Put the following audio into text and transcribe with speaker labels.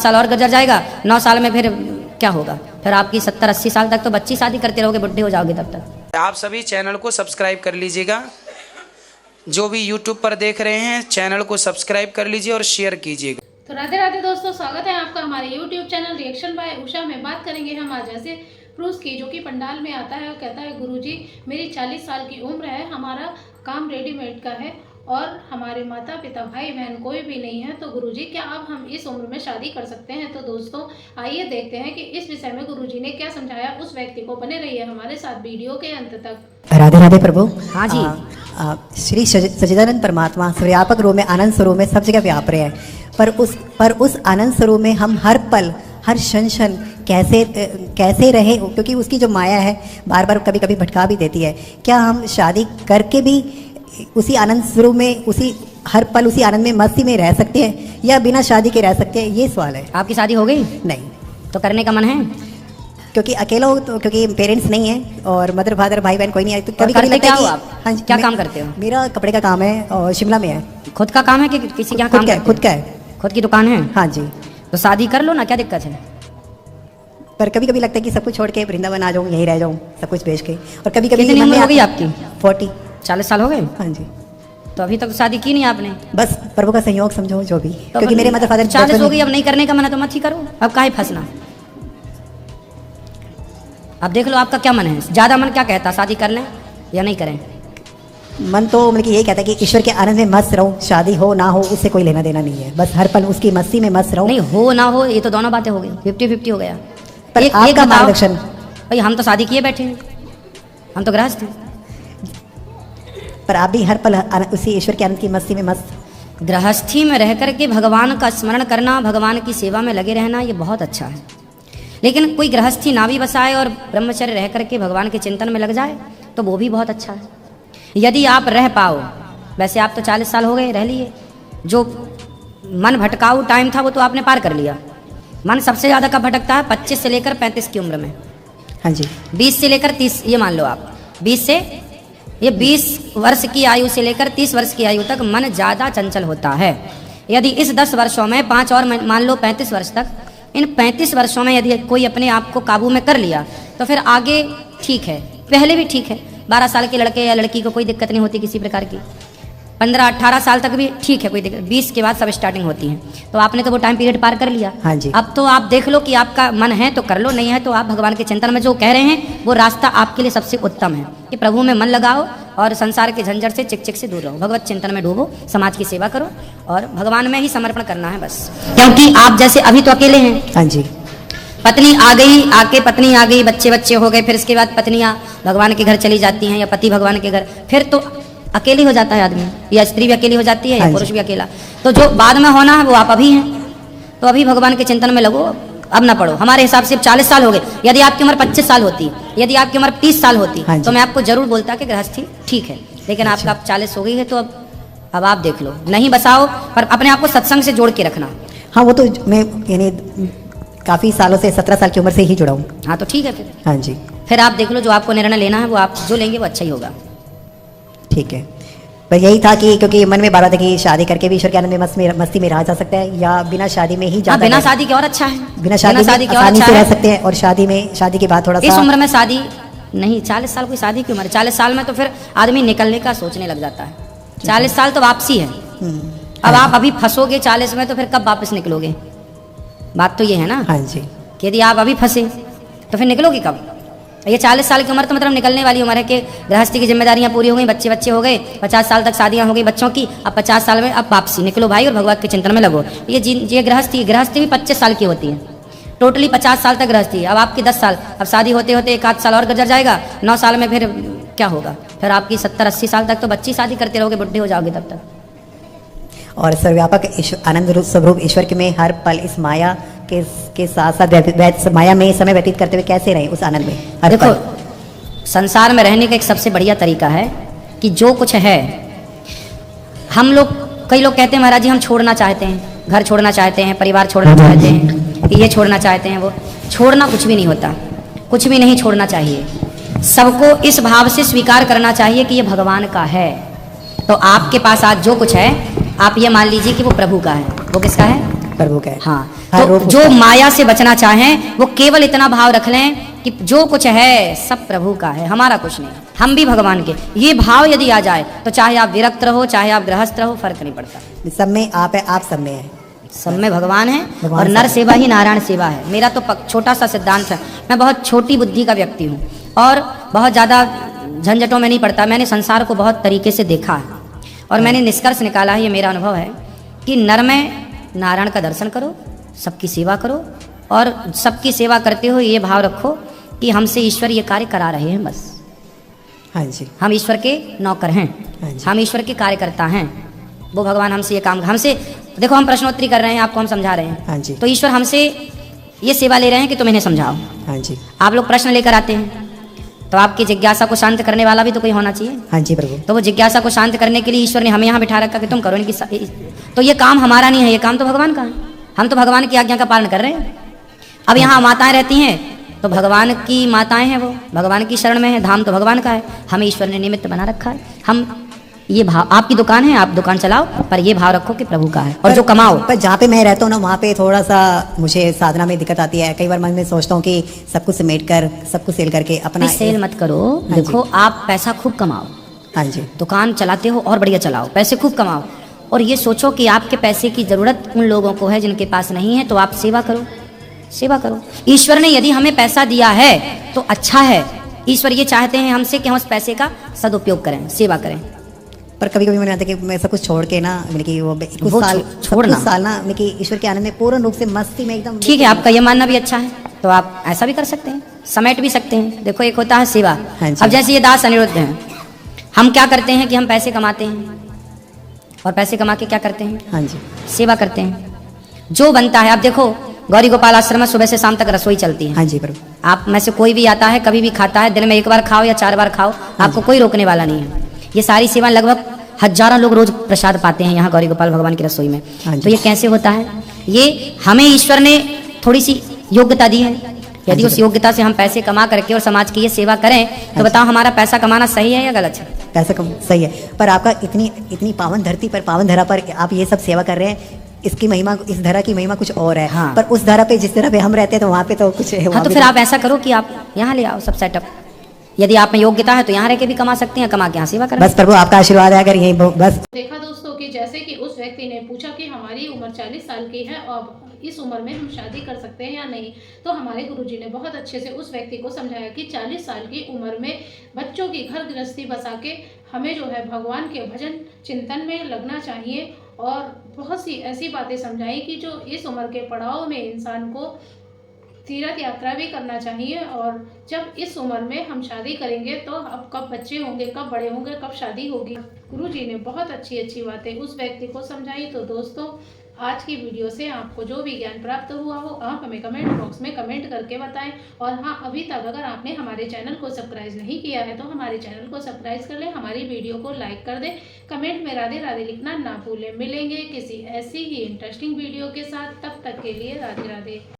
Speaker 1: साल और गुजर जाएगा, 9 साल में फिर क्या होगा? फिर आपकी 70-80 साल तक तो बच्ची शादी करते रहोगे, बुढ़े हो जाओगे तब तक।
Speaker 2: आप सभी चैनल को सब्सक्राइब कर लीजिएगा। जो भी यूट्यूब पर देख रहे हैं चैनल को सब्सक्राइब कर लीजिए और शेयर कीजिएगा।
Speaker 3: तो राधे राधे दोस्तों, स्वागत है आपका हमारे YouTube channel reaction by Usha में। बात करेंगे हम आज ऐसे पुरुष की जो कि पंडाल में आता है और कहता है गुरुजी मेरी 40 साल की उम्र है, हमारा काम रेडीमेड का है और हमारे माता पिता भाई बहन कोई भी नहीं है, तो गुरुजी क्या अब हम इस उम्र में शादी कर सकते हैं? तो दोस्तों आइए देखते हैं कि इस विषय में गुरुजी ने क्या समझाया उस व्यक्ति को। बने रहिए हमारे साथ वीडियो के अंत तक।
Speaker 4: राधे राधे प्रभु।
Speaker 1: हाँ जी।
Speaker 4: श्री सच्चिदानंद परमात्मा व्यापक रूप में आनंद स्वरूप में सब जगह व्याप रहे हैं, पर उस आनंद स्वरूप में हम हर पल हर क्षण कैसे रहे, क्योंकि उसकी जो माया है बार बार कभी कभी भटका भी देती है। क्या हम शादी करके भी उसी आनंद स्वरूप में उसी हर पल उसी आनंद में मस्ती में रह सकते हैं या बिना शादी के रह सकते हैं? ये सवाल है।
Speaker 1: आपकी शादी हो गई?
Speaker 4: नहीं।
Speaker 1: तो करने का मन है?
Speaker 4: क्योंकि अकेला हो, तो क्योंकि पेरेंट्स नहीं है और मदर फादर भाई बहन कोई नहीं है, तो कभी कभी लगता है कि
Speaker 1: आप?
Speaker 4: हाँ जी।
Speaker 1: क्या काम करते हो?
Speaker 4: मेरा कपड़े का काम है और शिमला में है।
Speaker 1: खुद का काम है कि किसी के यहाँ काम करते हो?
Speaker 4: खुद का है।
Speaker 1: खुद की दुकान है?
Speaker 4: हाँ जी।
Speaker 1: तो शादी कर लो ना, क्या दिक्कत है?
Speaker 4: पर कभी कभी लगता है कि सब कुछ छोड़ के वृंदावन आ जाऊँ, यहीं रह जाऊँ सब कुछ बेच के। और कभी कभी
Speaker 1: कितनी उम्र हो गई आपकी?
Speaker 4: 40
Speaker 1: साल हो गए?
Speaker 4: हाँ जी।
Speaker 1: तो अभी तक शादी की नहीं आपने?
Speaker 4: बस प्रभु का संयोग समझो जो भी,
Speaker 1: तो
Speaker 4: क्योंकि मेरे मदर फादर
Speaker 1: 40 हो गई, अब नहीं करने का मन है तो मत ही करो, अब काहे फंसना। अब देख लो आपका क्या मन है, ज्यादा मन क्या कहता, शादी कर लें या नहीं करें?
Speaker 4: मन तो मतलब कि यही कहता है कि ईश्वर के आनंद में मस्त रहूं, शादी हो ना हो उससे कोई लेना देना नहीं है, बस हर पल उसकी मस्ती में मस्त रहूं।
Speaker 1: नहीं हो ना हो ये तो दोनों बातें हो गई, 50-50 हो गया।
Speaker 4: पर आपका मार्गदर्शन।
Speaker 1: भाई हम तो शादी किए बैठे हैं, हम तो गृहस्थ हैं।
Speaker 4: पर आप भी हर पल उसी ईश्वर के आनंद की मस्ती में मस्त।
Speaker 1: गृहस्थी में रह करके भगवान का स्मरण करना, भगवान की सेवा में लगे रहना, ये बहुत अच्छा है। लेकिन कोई गृहस्थी ना भी बसाए और ब्रह्मचर्य रह करके भगवान के चिंतन में लग जाए तो वो भी बहुत अच्छा है, यदि आप रह पाओ। वैसे आप तो 40 साल हो गए, रह लिए। जो मन भटकाऊ टाइम था वो तो आपने पार कर लिया। मन सबसे ज़्यादा कब भटकता है? 25 से लेकर 35 की उम्र में।
Speaker 4: हाँ जी।
Speaker 1: 20 से लेकर 30, ये मान लो आप 20 वर्ष की आयु से लेकर 30 वर्ष की आयु तक मन ज़्यादा चंचल होता है। यदि इस 10 वर्षों में 5 और मान लो 35 वर्ष तक, इन 35 वर्षों में यदि कोई अपने आप को काबू में कर लिया तो फिर आगे ठीक है, पहले भी ठीक है। 12 साल के लड़के या लड़की को कोई दिक्कत नहीं होती किसी प्रकार की, 15-18 साल तक भी ठीक है, कोई दिक्कत। 20 के बाद सब स्टार्टिंग होती है। तो आपने तो वो टाइम पीरियड पार कर लिया।
Speaker 4: हाँ जी।
Speaker 1: अब तो आप देख लो कि आपका मन है तो कर लो, नहीं है तो आप भगवान के चिंतन में जो कह रहे हैं वो रास्ता आपके लिए सबसे उत्तम है कि प्रभु में मन लगाओ और संसार के झंझट से चिक से दूर रहो, भगवत चिंतन में डूबो, समाज की सेवा करो और भगवान में ही समर्पण करना है बस। क्योंकि आप जैसे अभी तो अकेले हैं।
Speaker 4: हाँ जी।
Speaker 1: पत्नी आ गई, बच्चे हो गए, फिर इसके बाद पत्नियां भगवान के घर चली जाती हैं या पति भगवान के घर, फिर तो अकेले हो जाता है आदमी, या स्त्री भी अकेली हो जाती है या पुरुष भी अकेला। तो जो बाद में होना है वो आप अभी हैं, तो अभी भगवान के चिंतन में लगो, अब ना पढ़ो। हमारे हिसाब से 40 साल हो गए। यदि आपकी उम्र 25 साल होती, यदि आपकी उम्र 30 साल होती तो मैं आपको जरूर बोलता कि गृहस्थी ठीक है, लेकिन आपका 40 हो गई है तो अब आप देख लो, नहीं बसाओ, पर अपने आप को सत्संग से जोड़ के रखना।
Speaker 4: हाँ वो तो मैं यानी काफ़ी सालों से 17 साल की उम्र से ही जुड़ा हूँ।
Speaker 1: हाँ तो ठीक है फिर।
Speaker 4: हाँ जी।
Speaker 1: फिर आप देख लो, जो आपको निर्णय लेना है वो आप जो लेंगे वो अच्छा ही होगा।
Speaker 4: ठीक है। पर यही था कि क्योंकि मन में बात था कि शादी करके भी ईश्वर के आनंद में मस्ती में रहा जा सकता है या बिना शादी में ही जाता।
Speaker 1: बिना शादी के और अच्छा है,
Speaker 4: बिना शादी के और आसानी से रह सकते हैं, और शादी के बाद थोड़ा सा
Speaker 1: इस उम्र में शादी नहीं। 40 साल कोई शादी की उम्र, 40 साल में तो फिर आदमी निकलने का सोचने लग जाता है। 40 साल तो वापसी है। अब आप अभी फंसोगे 40 में तो फिर कब वापस निकलोगे? बात तो ये है ना।
Speaker 4: हाँ जी।
Speaker 1: कि यदि आप अभी फंसे तो फिर निकलोगे कब? ये 40 साल की उम्र तो मतलब निकलने वाली उम्र है कि गृहस्थी की जिम्मेदारियां पूरी हो गई, बच्चे हो गए, 50 साल तक शादियां हो गई बच्चों की, अब 50 साल में अब वापसी निकलो भाई और भगवान के चिंतन में लगो। ये गृहस्थी भी 25 साल की होती है, टोटली 50 साल तक गृहस्थी। अब आपकी 10 साल, अब शादी होते होते 1-8 साल और गुजर जाएगा, 9 साल में फिर क्या होगा? फिर आपकी 70-80 साल तक तो बच्ची शादी करते रहोगे, बुढ़े हो जाओगे तब तक।
Speaker 4: और सर्वव्यापक आनंद रूप स्वरूप ईश्वर के में हर पल इस माया के साथ साथ माया में समय व्यतीत करते हुए कैसे रहे उस आनंद में?
Speaker 1: देखो, संसार में रहने का एक सबसे बढ़िया तरीका है कि जो कुछ है हम लोग, कई लोग कहते हैं महाराज जी हम छोड़ना चाहते हैं, घर छोड़ना चाहते हैं, परिवार छोड़ना चाहते हैं, ये छोड़ना चाहते हैं, वो छोड़ना कुछ भी नहीं होता, कुछ भी नहीं छोड़ना चाहिए। सबको इस भाव से स्वीकार करना चाहिए कि ये भगवान का है। तो आपके पास आज जो कुछ है आप ये मान लीजिए कि वो प्रभु का है। वो किसका है?
Speaker 4: प्रभु का है।
Speaker 1: हाँ,
Speaker 4: हर
Speaker 1: तो
Speaker 4: रोग
Speaker 1: जो
Speaker 4: उसका।
Speaker 1: माया से बचना चाहें वो केवल इतना भाव रख लें कि जो कुछ है सब प्रभु का है, हमारा कुछ नहीं, हम भी भगवान के। ये भाव यदि आ जाए तो चाहे आप विरक्त रहो, चाहे आप गृहस्थ रहो, फर्क नहीं पड़ता।
Speaker 4: सब में आप है, आप सब में है।
Speaker 1: सब में भगवान है
Speaker 4: भगवान
Speaker 1: और
Speaker 4: सब
Speaker 1: नर
Speaker 4: है।
Speaker 1: सेवा ही नारायण सेवा है। मेरा तो छोटा सा सिद्धांत है, मैं बहुत छोटी बुद्धि का व्यक्ति हूँ और बहुत ज़्यादा झंझटों में नहीं पड़ता। मैंने संसार को बहुत तरीके से देखा है और मैंने निष्कर्ष निकाला है, ये मेरा अनुभव है कि नर में नारायण का दर्शन करो, सबकी सेवा करो और सबकी सेवा करते हुए ये भाव रखो कि हमसे ईश्वर ये कार्य करा रहे हैं, बस
Speaker 4: हाँ जी,
Speaker 1: हम ईश्वर के नौकर हैं,
Speaker 4: हाँ जी।
Speaker 1: हम ईश्वर के कार्यकर्ता हैं। वो भगवान हमसे ये काम, हमसे देखो हम प्रश्नोत्तरी कर रहे हैं, आपको हम समझा रहे हैं,
Speaker 4: हाँ जी।
Speaker 1: तो ईश्वर हमसे ये सेवा ले रहे हैं कि तुम इन्हें समझाओ।
Speaker 4: हाँ जी,
Speaker 1: आप लोग प्रश्न लेकर आते हैं तो आपकी जिज्ञासा को शांत करने वाला भी तो कोई होना चाहिए।
Speaker 4: हाँ जी प्रभु।
Speaker 1: तो वो जिज्ञासा को शांत करने के लिए ईश्वर ने हमें यहाँ बिठा रखा कि तुम करो इनकी तो ये काम हमारा नहीं है, ये काम तो भगवान का है। हम तो भगवान की आज्ञा का पालन कर रहे हैं। अब यहाँ माताएं रहती हैं तो भगवान की माताएं हैं, वो भगवान की शरण में है, धाम तो भगवान का है, हमें ईश्वर ने निमित्त बना रखा है। हम ये भाव, आपकी दुकान है, आप दुकान चलाओ, पर ये भाव रखो कि प्रभु का है और जो कमाओ।
Speaker 4: पर जहाँ पे मैं रहता हूँ ना, वहाँ पे थोड़ा सा मुझे साधना में दिक्कत आती है। कई बार मन में सोचता हूँ कि सब कुछ समेट कर, सब कुछ सेल करके अपना
Speaker 1: सेल मत करो।
Speaker 4: हाँ जी।
Speaker 1: देखो आप पैसा खूब कमाओ,
Speaker 4: हाँ जी,
Speaker 1: दुकान चलाते हो और बढ़िया चलाओ, पैसे खूब कमाओ और ये सोचो कि आपके पैसे की ज़रूरत उन लोगों को है जिनके पास नहीं है, तो आप सेवा करो, सेवा करो। ईश्वर ने यदि हमें पैसा दिया है तो अच्छा है। ईश्वर ये चाहते हैं हमसे कि हम उस पैसे का सदुपयोग करें, सेवा करें।
Speaker 4: पर कभी कभी मैंने आता है कि मैं सब कुछ छोड़ के ना, मैंने कि वो कुछ
Speaker 1: वो
Speaker 4: साल
Speaker 1: छोड़ना।
Speaker 4: कुछ साल ना, मैंने कि ईश्वर के आनंद में पूर्ण रूप से मस्ती में एकदम।
Speaker 1: ठीक है, आपका ये मानना भी अच्छा है, तो आप ऐसा भी कर सकते हैं, समेट भी सकते हैं। देखो एक होता है सेवा।
Speaker 4: हाँ जी।
Speaker 1: अब जैसे ये दास अनिरुद्ध हैं, हम क्या करते हैं कि हम पैसे कमाते हैं और पैसे कमा के क्या करते हैं,
Speaker 4: हाँ जी,
Speaker 1: सेवा करते हैं। जो बनता है, आप देखो गौरी गोपाल आश्रम में सुबह से शाम तक रसोई चलती है।
Speaker 4: हाँ जी प्रभु।
Speaker 1: आप में से कोई भी आता है, कभी भी खाता है, दिन में 1 बार खाओ या 4 बार खाओ, आपको कोई रोकने वाला नहीं है। ये सारी सेवा लगभग हजारों लोग रोज प्रसाद पाते हैं यहाँ गौरी गोपाल भगवान की रसोई में।
Speaker 4: हाँ जी।
Speaker 1: तो ये कैसे होता है? ये हमें ईश्वर ने थोड़ी सी योग्यता दी है। यदि उस योग्यता से हम पैसे कमा करके और समाज की ये सेवा करें तो बताओ हमारा पैसा कमाना सही है या गलत है?
Speaker 4: पैसा कम सही है, पर आपका इतनी पावन धरती पर, पावन धरा पर आप ये सब सेवा कर रहे हैं, इसकी महिमा, इस धरा की महिमा कुछ और है।
Speaker 1: हाँ।
Speaker 4: पर उस धरा पे, जिस धरा पे हम रहते हैं, तो वहाँ पे तो कुछ है।
Speaker 1: हाँ, तो फिर आप ऐसा करो कि आप यहाँ ले आओ सब सेटअप। यदि आप में योग्यता है तो यहाँ रह के भी कमा सकते हैं, कमा के यहाँ सेवा करें।
Speaker 4: बस प्रभु आपका आशीर्वाद है, अगर यही बस।
Speaker 3: देखा दोस्तों कि जैसे कि उस व्यक्ति ने पूछा कि हमारी उम्र 40 साल की है और इस उम्र में हम शादी कर सकते हैं या नहीं, तो हमारे गुरुजी ने बहुत अच्छे से उस व्यक्ति को समझाया कि 40 साल की उम्र में बच्चों की घर गृहस्थी बसा के हमें जो है भगवान के भजन चिंतन में लगना चाहिए और बहुत सी ऐसी बातें समझाई कि जो इस उम्र के पड़ाव में इंसान को तीर्थ यात्रा भी करना चाहिए। और जब इस उम्र में हम शादी करेंगे तो अब कब बच्चे होंगे, कब बड़े होंगे, कब शादी होगी। गुरुजी ने बहुत अच्छी अच्छी बातें उस व्यक्ति को समझाई। तो दोस्तों आज की वीडियो से आपको जो भी ज्ञान प्राप्त हुआ हो आप हमें कमेंट बॉक्स में कमेंट करके बताएं। और हाँ, अभी तक अगर आपने हमारे चैनल को सब्सक्राइब नहीं किया है तो हमारे चैनल को सब्सक्राइब कर लें, हमारी वीडियो को लाइक कर दें, कमेंट में राधे राधे लिखना ना भूलें। मिलेंगे किसी ऐसी ही इंटरेस्टिंग वीडियो के साथ, तब तक के लिए राधे राधे।